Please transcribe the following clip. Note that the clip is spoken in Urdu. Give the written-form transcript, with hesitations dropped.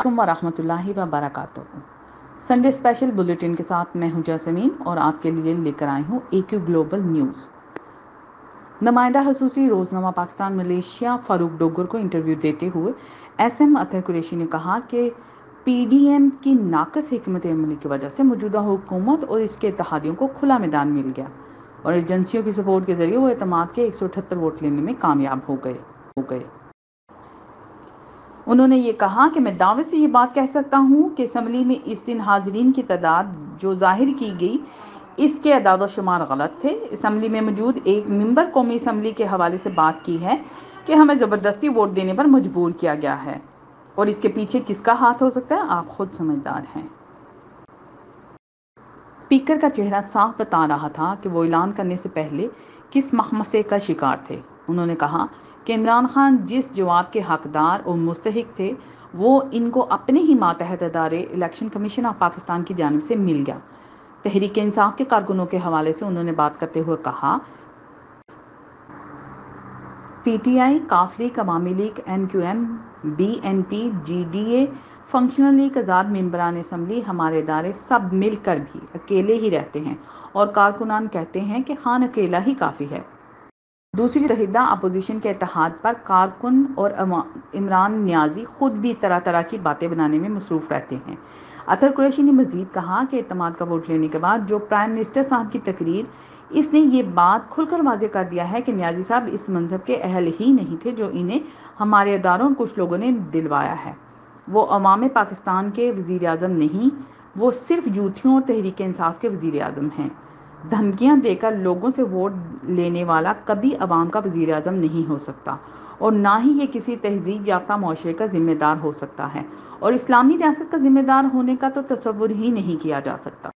ورحمۃ اللہ وبرکاتہ۔ سنڈے اسپیشل بلیٹن کے ساتھ میں ہوں جاسمین اور آپ کے لیے لے کر آئی ہوں AQ گلوبل نیوز۔ نمائندہ خصوصی روزنامہ پاکستان ملیشیا فاروق ڈوگر کو انٹرویو دیتے ہوئے SM اطہر قریشی نے کہا کہ PDM کی ناقص حکمت عملی کی وجہ سے موجودہ حکومت اور اس کے اتحادیوں کو کھلا میدان مل گیا اور ایجنسیوں کی سپورٹ کے ذریعے وہ اعتماد کے 178 ووٹ لینے میں کامیاب ہو گئے۔ انہوں نے یہ کہا کہ میں دعوے سے یہ بات کہہ سکتا ہوں کہ اسمبلی میں اس دن حاضرین کی تعداد جو ظاہر کی گئی اس کے اعداد و شمار غلط تھے۔ اسمبلی میں موجود ایک ممبر قومی اسمبلی کے حوالے سے بات کی ہے کہ ہمیں زبردستی ووٹ دینے پر مجبور کیا گیا ہے اور اس کے پیچھے کس کا ہاتھ ہو سکتا ہے آپ خود سمجھدار ہیں۔ اسپیکر کا چہرہ صاف بتا رہا تھا کہ وہ اعلان کرنے سے پہلے کس مخمصے کا شکار تھے۔ انہوں نے کہا کہ عمران خان جس جواب کے حقدار اور مستحق تھے وہ ان کو اپنے ہی ماتحت ادارے الیکشن کمیشن آف پاکستان کی جانب سے مل گیا۔ تحریک انصاف کے کارکنوں کے حوالے سے انہوں نے بات کرتے ہوئے کہا PTI، کاف league, Awami league, MQM، BNP، GDA، functional league, آزاد ممبران اسمبلی، ہمارے ادارے سب مل کر بھی اکیلے ہی رہتے ہیں اور کارکنان کہتے ہیں کہ خان اکیلا ہی کافی ہے۔ دوسری متحدہ اپوزیشن کے اتحاد پر کارکن اور عمران نیازی خود بھی طرح طرح کی باتیں بنانے میں مصروف رہتے ہیں۔ اطہر قریشی نے مزید کہا کہ اعتماد کا ووٹ لینے کے بعد جو پرائم منسٹر صاحب کی تقریر، اس نے یہ بات کھل کر واضح کر دیا ہے کہ نیازی صاحب اس منصب کے اہل ہی نہیں تھے جو انہیں ہمارے اداروں اور کچھ لوگوں نے دلوایا ہے۔ وہ عوام پاکستان کے وزیر اعظم نہیں، وہ صرف یوتھیوں اور تحریک انصاف کے وزیر اعظم ہیں۔ دھمکیاں دے کر لوگوں سے ووٹ لینے والا کبھی عوام کا وزیر اعظم نہیں ہو سکتا اور نہ ہی یہ کسی تہذیب یافتہ معاشرے کا ذمہ دار ہو سکتا ہے اور اسلامی ریاست کا ذمہ دار ہونے کا تو تصور ہی نہیں کیا جا سکتا۔